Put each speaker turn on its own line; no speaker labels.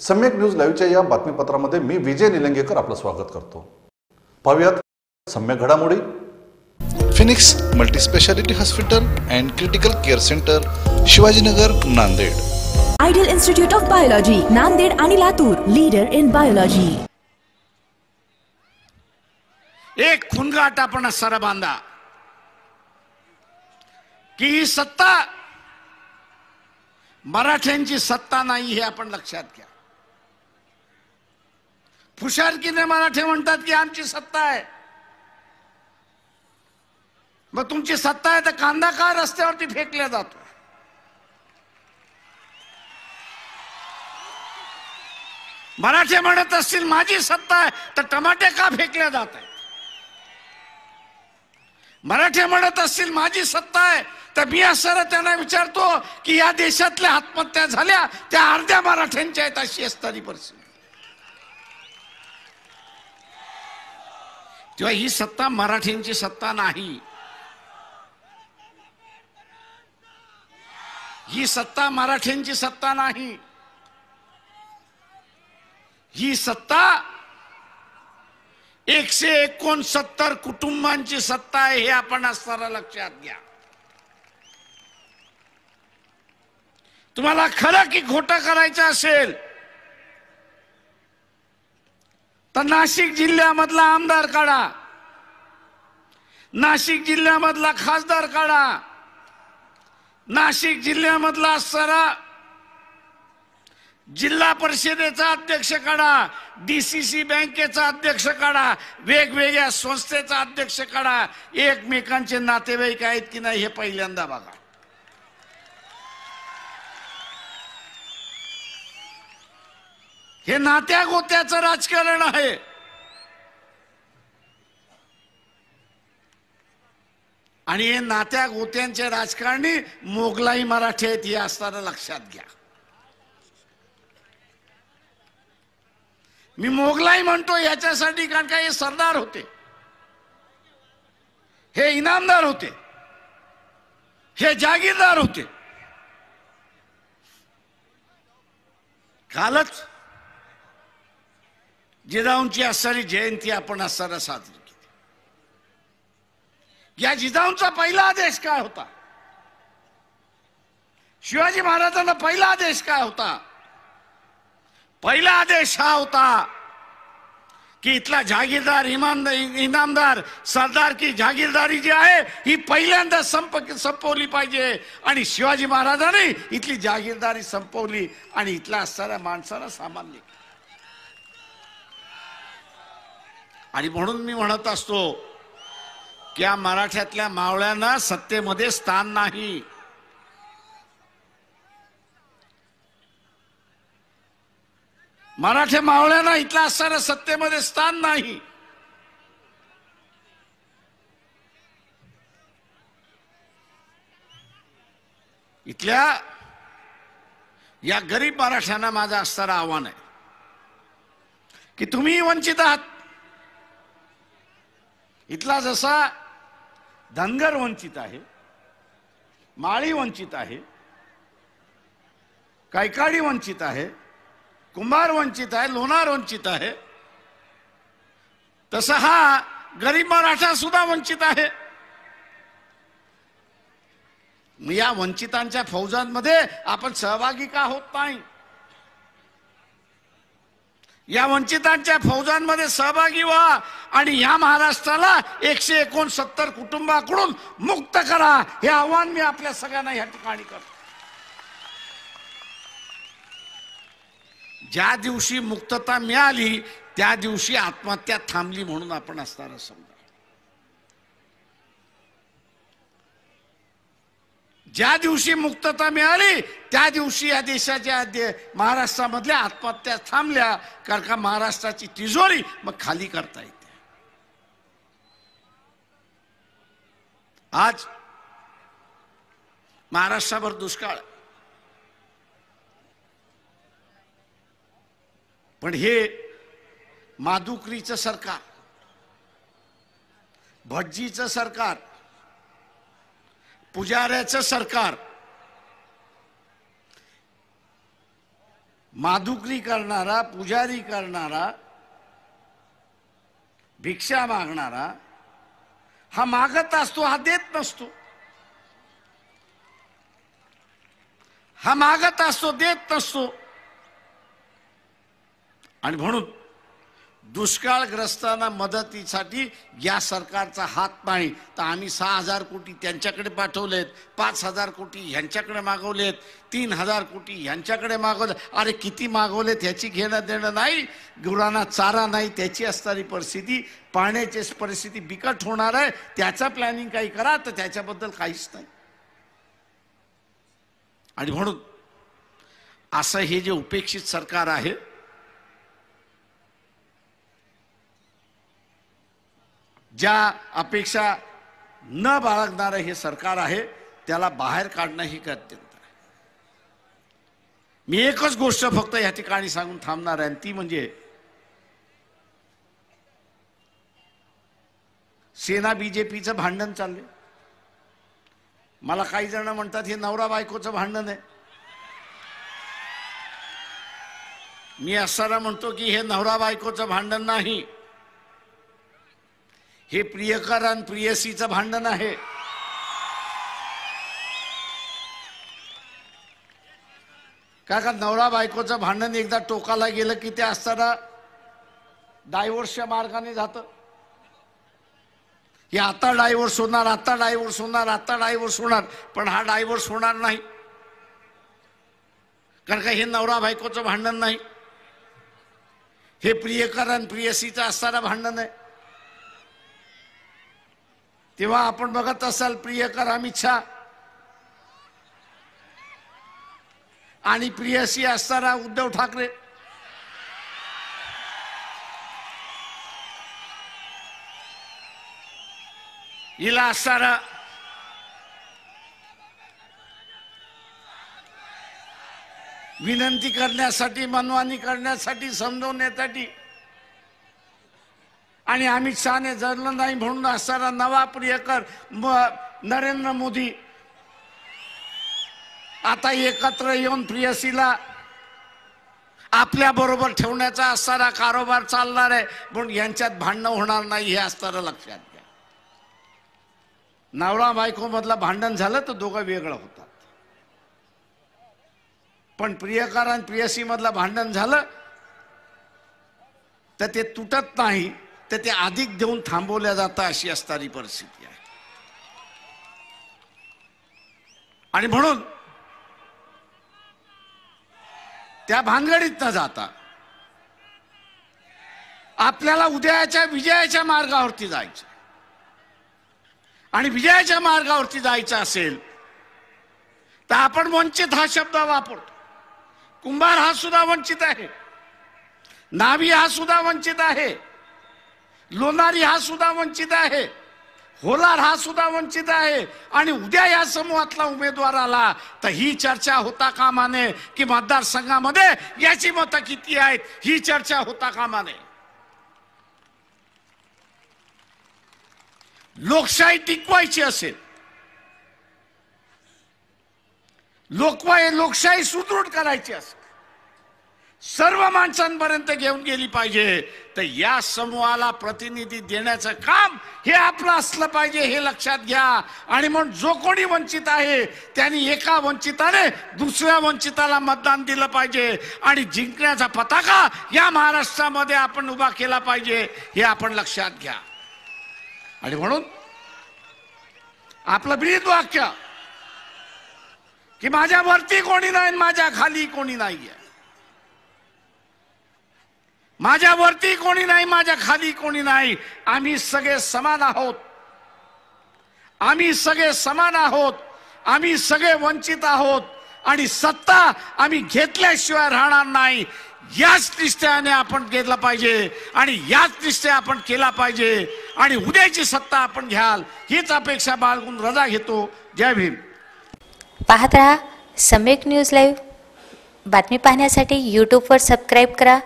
सम्यक न्यूज लाईव्हच्या या बातमीपत्रामध्ये मी विजय निलंगेकर आपलं स्वागत करतो। पाहूयात सम्यक घडामोडी।
Phoenix multispeciality hospital and critical care centre, Shivajinagar, Nanded.
Ideal institute of biology, Nanded आणि लातूर, लीडर इन बायोलॉजी।
एक खुणगाट आपण सारा बांधा की ही सत्ता मराठ्यांची सत्ता नाही हे आपण लक्षात घ्या। फुशारकीने मराठे म्हणतात की आमची सत्ता आहे। मग तुमची सत्ता आहे तर कांदा का रस्त्यावरती फेकला जातो? मराठे म्हणत असतील माझी सत्ता आहे तर टमाटे का फेकले जात आहेत? मराठे म्हणत असतील माझी सत्ता आहे तर मी असं त्यांना विचारतो की या देशातल्या आत्महत्या झाल्या त्या अर्ध्या मराठ्यांच्या आहेत अशी असणारी परिस्थिती। तेव्हा ही सत्ता मराठ्यांची सत्ता नाही, ही सत्ता मराठ्यांची सत्ता नाही, ही सत्ता 169 कुटुंबांची सत्ता आहे हे आपण असताना लक्षात घ्या। तुम्हाला खरं की खोटं करायचं असेल तर नाशिक जिल्ह्यामधला आमदार काढा, नाशिक जिल्ह्यामधला खासदार काढा, नाशिक जिल्ह्यामधला असणारा जिल्हा परिषदेचा अध्यक्ष काढा, डीसीसी बँकेचा अध्यक्ष काढा, वेगवेगळ्या संस्थेचा अध्यक्ष काढा, एकमेकांचे नातेवाईक आहेत की नाही हे पहिल्यांदा बघा। हे नात्या गोत्याचं राजकारण आहे। आणि हे नात्या गोत्यांचे राजकारणी मोगलाई मराठी आहेत हे असताना लक्षात घ्या। मी मोगलाई म्हणतो याच्यासाठी कारण का हे सरदार होते, हे इनामदार होते, हे जागीरदार होते। कालच जिजाऊंची असणारी जयंती आपण असताना साजरी केली। या जिजाऊंचा पहिला आदेश काय होता? शिवाजी महाराजांना पहिला आदेश काय होता? पहिला आदेश हा होता की इथला जागीरदार इनामदार सरदार की जागीरदारी जी आहे ही पहिल्यांदा संपवली पाहिजे। आणि शिवाजी महाराजांनी इथली जागीरदारी संपवली आणि इथल्या असणाऱ्या माणसाला सामान्य। आणि म्हणून मी म्हणत असतो की या मराठ्यातल्या मावळ्यांना सत्तेमध्ये स्थान नाही। मराठा मावळ्यांना इथला असणाऱ्या सत्तेमध्ये स्थान नाही। इथल्या या गरीब मराठ्यांना माझं असणारं आव्हान आहे की तुम्ही वंचित आहात। इथला जसा धनगर वंचित आहे, माळी वंचित आहे, कैकाडी वंचित आहे, कुंभार वंचित आहे, लोणार वंचित आहे, तसा हा गरीब मराठा सुद्धा वंचित आहे। या वंचितांच्या फौजांमध्ये आपण सहभागी का होत नाही? या वंचितांच्या फौजांमध्ये सहभागी व्हा आणि या महाराष्ट्राला 169 कुटुंबाकडून मुक्त करा हे आव्हान मी आपल्या सगळ्यांना या ठिकाणी करतो। ज्या दिवशी मुक्तता मिळाली त्या दिवशी आत्महत्या थांबली म्हणून आपण असताना समजा। ज्या दिवशी मुक्तता मिळाली त्या दिवशी या देशाच्या महाराष्ट्रामधल्या आत्महत्या थांबल्या, कारण का महाराष्ट्राची तिजोरी मग खाली करता येते। आज महाराष्ट्रावर दुष्काळ, पण हे माधुकरीचं सरकार, भटजीचं सरकार, पुजाऱ्याचं सरकार माधुकरी करणारा, पुजारी करणारा, भिक्षा मागणारा हा मागत असतो, हा देत नसतो. हा मागत असतो, देत नसतो. आणि म्हणून दुष्काळग्रस्तांना मदतीसाठी या सरकारचा हात नाही. तर आम्ही 6,000 कोटी त्यांच्याकडे पाठवलेत, 5,000 कोटी ह्यांच्याकडे मागवलेत, 3,000 कोटी ह्यांच्याकडे मागवले. अरे किती मागवलेत ह्याची घेणं देणं नाही. गुरांना चारा नाही त्याची असणारी परिस्थिती, पाण्याची परिस्थिती बिकट होणार आहे, त्याचं प्लॅनिंग काही करा. तर त्याच्याबद्दल काहीच नाही. आणि म्हणून असं हे जे उपेक्षित सरकार आहे, ज्या अपेक्षा न बाळगणारं हे सरकार आहे, त्याला बाहेर काढणं ही गरजेचं आहे. मी एकच गोष्ट फक्त या ठिकाणी सांगून थांबणार आहे, ती म्हणजे सेना बीजेपीचं भांडण चाललंय. मला काही जण म्हणतात हे नवरा बायकोचं भांडण आहे. मी असताना म्हणतो की हे नवरा बायकोचं भांडण नाही, हे प्रियकर आणि प्रियसीचं भांडण आहे. का नवरा बायकोचं भांडण एकदा टोकाला गेलं की ते असताना डायव्होर्सच्या मार्गाने जातं. हे आता डायव्होर्स होणार, आता डायव्होर्स होणार, आता डायव्होर्स होणार, पण हा डायव्होर्स होणार नाही. कारण का हे नवरा बायकोचं भांडण नाही, हे प्रियकर आणि प्रियसीचं असताना भांडण आहे. तेव्हा आपण बघत असाल प्रियकर अमित शहा आणि प्रियसी असताना उद्धव ठाकरे. हिला असताना विनंती करण्यासाठी, मनमानी करण्यासाठी, समजवण्यासाठी, आणि अमित शहाने जरलं नाही म्हणून असणारा नवा प्रियकर नरेंद्र मोदी आता एकत्र येऊन प्रियसीला आपल्या बरोबर ठेवण्याचा असणारा कारोबार चालणार आहे. म्हणून यांच्यात भांडणं होणार नाही हे असणारं लक्षात घ्या. नवरा बायको मधलं भांडण झालं तर दोघं वेगळं होतात, पण प्रियकर आणि प्रियसी मधलं भांडण झालं तर ते तुटत नाही, तर ते अधिक देऊन थांबवल्या जातं, अशी असणारी परिस्थिती आहे. आणि म्हणून त्या भानगडीत न जाता आपल्याला उद्याच्या विजयाच्या मार्गावरती जायचं. आणि विजयाच्या मार्गावरती जायचं असेल तर आपण वंचित हा शब्द वापरतो. कुंभार हा सुद्धा वंचित आहे, नावी हा सुद्धा वंचित आहे, लोणारी हा सुद्धा वंचित आहे, होलार हा सुद्धा वंचित आहे. आणि उद्या या समूहातला उमेदवार आला तर ही चर्चा होता कामा नये की मतदारसंघामध्ये याची मतं किती आहेत, ही चर्चा होता कामा नये. लोकशाही टिकवायची असेल, लोकशाही सुदृढ करायची असेल, सर्व माणसांपर्यंत घेऊन गेली पाहिजे, तर या समूहाला प्रतिनिधी देण्याचं काम हे आपलं असलं पाहिजे, हे लक्षात घ्या. आणि म्हणून जो कोणी वंचित आहे त्यांनी एका वंचिताने दुसऱ्या वंचिताला मतदान दिलं पाहिजे आणि जिंकण्याचा पताका या महाराष्ट्रामध्ये आपण उभा केला पाहिजे, हे आपण लक्षात घ्या. आणि म्हणून आपलं ब्रीद वाक्य की माझ्या वरती कोणी नाही, माझ्या खाली कोणी नाहीये, माझ्या वरती कोणी नाही, माझ्या खाली कोणी नाही, आम्ही सगळे समान आहोत, आम्ही सगळे समान आहोत, आम्ही सगळे वंचित आहोत आणि सत्ता आम्ही घेतल्याशिवाय राहणार नाही. याच निश्चयाने आपण केलं पाहिजे आणि याच निश्चय आपण केला पाहिजे आणि उद्याची सत्ता आपण घ्याल हीच अपेक्षा बाळगून रजा घेतो. जय भीम.
पाहत रहा सम्यक न्यूज लाईव्ह. बातमी पाहण्यासाठी यूट्यूबवर सबस्क्राईब करा